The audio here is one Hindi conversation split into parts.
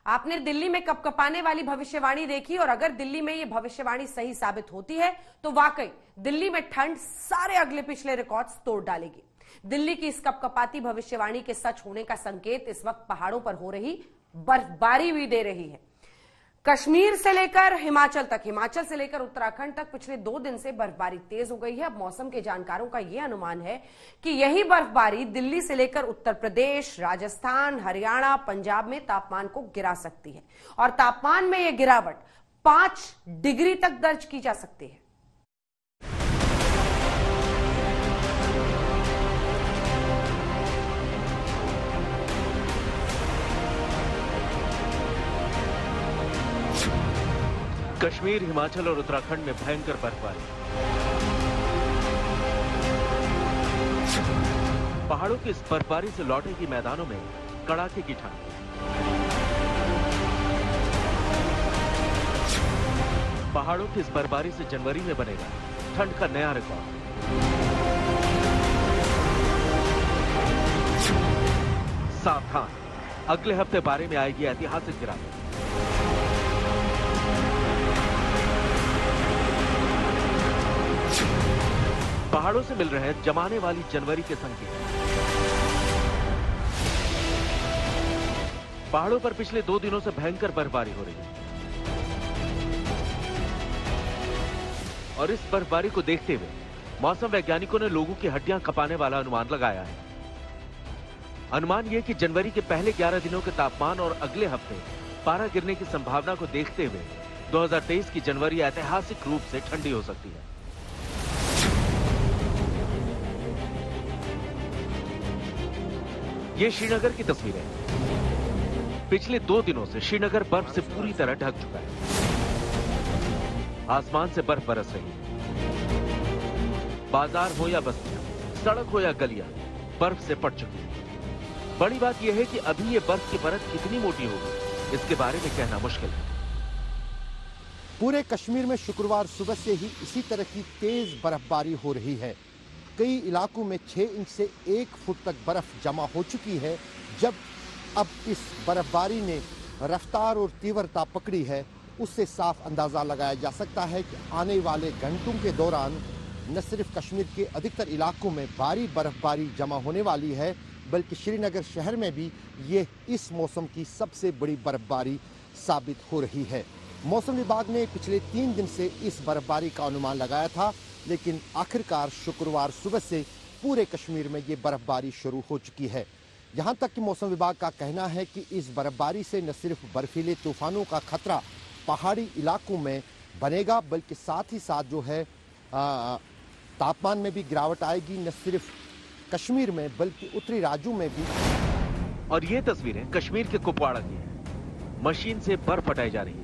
आपने दिल्ली में कपकपाने वाली भविष्यवाणी देखी और अगर दिल्ली में ये भविष्यवाणी सही साबित होती है तो वाकई दिल्ली में ठंड सारे अगले पिछले रिकॉर्ड्स तोड़ डालेगी। दिल्ली की इस कपकपाती भविष्यवाणी के सच होने का संकेत इस वक्त पहाड़ों पर हो रही बर्फबारी भी दे रही है। कश्मीर से लेकर हिमाचल तक, हिमाचल से लेकर उत्तराखंड तक पिछले 2 दिन से बर्फबारी तेज हो गई है। अब मौसम के जानकारों का यह अनुमान है कि यही बर्फबारी दिल्ली से लेकर उत्तर प्रदेश, राजस्थान, हरियाणा, पंजाब में तापमान को गिरा सकती है और तापमान में यह गिरावट 5 डिग्री तक दर्ज की जा सकती है। कश्मीर, हिमाचल और उत्तराखंड में भयंकर बर्फबारी। पहाड़ों की इस बर्फबारी से लौटेगी मैदानों में कड़ाके की ठंड। पहाड़ों की इस बर्फबारी से जनवरी में बनेगा ठंड का नया रिकॉर्ड। सावधान, अगले हफ्ते बारे में आएगी ऐतिहासिक गिरावट। पहाड़ों से मिल रहे हैं जमाने वाली जनवरी के संकेत। पहाड़ों पर पिछले 2 दिनों से भयंकर बर्फबारी हो रही है और इस बर्फबारी को देखते हुए मौसम वैज्ञानिकों ने लोगों की हड्डियां कपाने वाला अनुमान लगाया है। अनुमान यह कि जनवरी के पहले 11 दिनों के तापमान और अगले हफ्ते पारा गिरने की संभावना को देखते हुए 2023 की जनवरी ऐतिहासिक रूप से ठंडी हो सकती है। ये श्रीनगर की तस्वीर है। पिछले 2 दिनों से श्रीनगर बर्फ से पूरी तरह ढक चुका है। आसमान से बर्फ बरस रही है। बाजार हो या बस्तियां, सड़क हो या गलियां, बर्फ से पट चुकी है। बड़ी बात यह है कि अभी ये बर्फ की परत कितनी मोटी होगी, इसके बारे में कहना मुश्किल है। पूरे कश्मीर में शुक्रवार सुबह से ही इसी तरह की तेज बर्फबारी हो रही है। कई इलाकों में 6 इंच से 1 फुट तक बर्फ जमा हो चुकी है। जब अब इस बर्फबारी ने रफ्तार और तीव्रता पकड़ी है, उससे साफ अंदाज़ा लगाया जा सकता है कि आने वाले घंटों के दौरान न सिर्फ कश्मीर के अधिकतर इलाकों में भारी बर्फबारी जमा होने वाली है, बल्कि श्रीनगर शहर में भी ये इस मौसम की सबसे बड़ी बर्फबारी साबित हो रही है। मौसम विभाग ने पिछले 3 दिन से इस बर्फबारी का अनुमान लगाया था, लेकिन आखिरकार शुक्रवार सुबह से पूरे कश्मीर में ये बर्फबारी शुरू हो चुकी है। यहाँ तक कि मौसम विभाग का कहना है कि इस बर्फबारी से न सिर्फ बर्फीले तूफानों का खतरा पहाड़ी इलाकों में बनेगा, बल्कि साथ ही साथ जो है तापमान में भी गिरावट आएगी, न सिर्फ कश्मीर में बल्कि उत्तरी राज्यों में भी। और ये तस्वीरें कश्मीर के कुपवाड़ा की है। मशीन से बर्फ हटाई जा रही है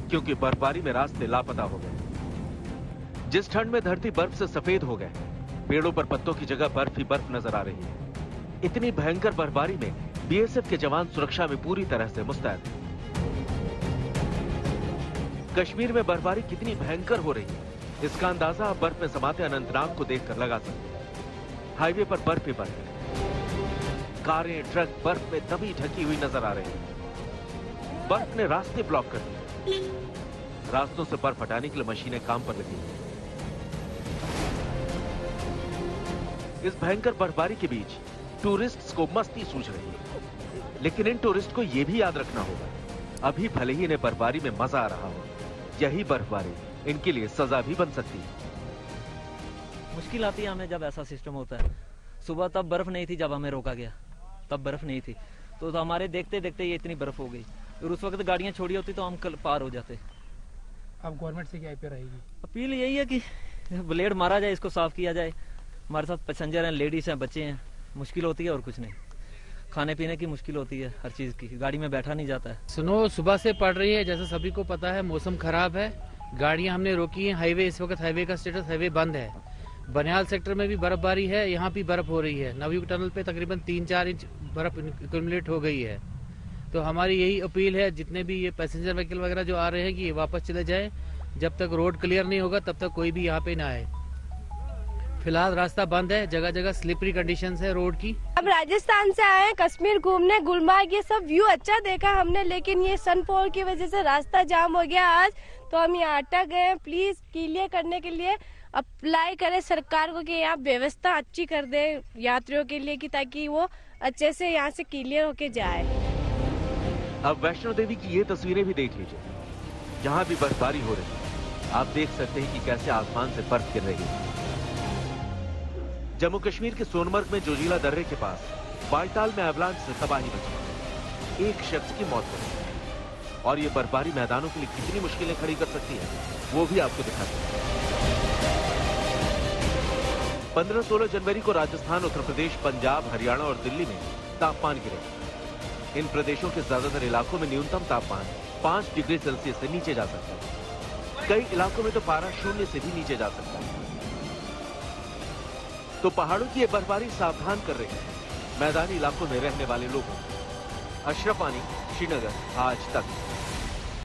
क्योंकि बर्फबारी में रास्ते लापता हो गए। जिस ठंड में धरती बर्फ से सफेद हो गए, पेड़ों पर पत्तों की जगह बर्फ ही बर्फ नजर आ रही है। इतनी भयंकर बर्फबारी में बीएसएफ के जवान सुरक्षा में पूरी तरह से मुस्तैद हैं। कश्मीर में बर्फबारी कितनी भयंकर हो रही है, इसका अंदाजा आप बर्फ में समाते अनंतनाग को देखकर लगा सकते हैं। हाईवे पर बर्फ ही बर्फ है। कारें, ट्रक बर्फ में दबी ढकी हुई नजर आ रही है। बर्फ ने रास्ते ब्लॉक कर दिए। रास्तों से बर्फ हटाने के लिए मशीनें काम पर लगी हैं। इस भयंकर बर्फबारी के बीच टूरिस्ट्स को मस्ती सूझ रही है, लेकिन इन टूरिस्ट को यह भी याद रखना होगा, अभी भले ही इन्हें बर्फबारी में मजा आ रहा हो, यही बर्फबारी इनके लिए सजा भी बन सकती है। मुश्किल आती है हमें जब ऐसा सिस्टम होता है। सुबह तब बर्फ नहीं थी, जब हमें रोका गया तब बर्फ नहीं थी, तो हमारे देखते देखते ये इतनी बर्फ हो गई और उस वक्त गाड़ियां छोड़ी होती तो हम कल पार हो जाते। अब गवर्नमेंट से क्या अपील रहेगी? अपील यही है कि ब्लेड मारा जाए, इसको साफ किया जाए। हमारे साथ पैसेंजर हैं, लेडीज हैं, बच्चे हैं, मुश्किल होती है और कुछ नहीं। खाने पीने की मुश्किल होती है, हर चीज की, गाड़ी में बैठा नहीं जाता है। स्नो सुबह से पड़ रही है, जैसा सभी को पता है मौसम खराब है। गाड़ियां हमने रोकी हैं। हाईवे इस वक्त हाईवे का स्टेटस, हाईवे बंद है। बनिहाल सेक्टर में भी बर्फबारी है, यहाँ भी बर्फ हो रही है। नवयुग टनल पे तकरीबन 3-4 इंच बर्फ एक्यूमुलेट हो गई है। तो हमारी यही अपील है, जितने भी ये पैसेंजर व्हीकल वगैरह जो आ रहे हैं, कि ये वापस चले जाएं। जब तक रोड क्लियर नहीं होगा तब तक कोई भी यहाँ पे ना आए। फिलहाल रास्ता बंद है, जगह जगह स्लिपरी कंडीशंस है रोड की। अब राजस्थान से आए हैं कश्मीर घूमने, गुलमर्ग, ये सब व्यू अच्छा देखा हमने, लेकिन ये सनफॉल की वजह से रास्ता जाम हो गया आज, तो हम यहाँ अटक गए हैं। प्लीज क्लियर करने के लिए अप्लाई करें सरकार को कि यहाँ व्यवस्था अच्छी कर दे यात्रियों के लिए, कि ताकि वो अच्छे से यहाँ से क्लियर होके जाए। अब वैष्णो देवी की ये तस्वीरें भी देख लीजिए, जहां भी बर्फबारी हो रही है। आप देख सकते हैं कि कैसे आसमान से बर्फ गिर रही है। जम्मू कश्मीर के सोनमर्ग में जोजिला दर्रे के पास बालटाल में एवलांच से तबाही मची, एक शख्स की मौत हुई, और ये बर्फबारी मैदानों के लिए कितनी मुश्किलें खड़ी कर सकती है वो भी आपको दिखाते हैं। 15-16 जनवरी को राजस्थान, उत्तर प्रदेश, पंजाब, हरियाणा और दिल्ली में तापमान गिरे। इन प्रदेशों के ज्यादातर इलाकों में न्यूनतम तापमान 5 डिग्री सेल्सियस से नीचे जा सकता है। कई इलाकों में तो पारा 0 से भी नीचे जा सकता है। तो पहाड़ों की ये बर्फबारी सावधान कर रही है मैदानी इलाकों में रहने वाले लोगों को। अशरफ आनी, श्रीनगर, आज तक।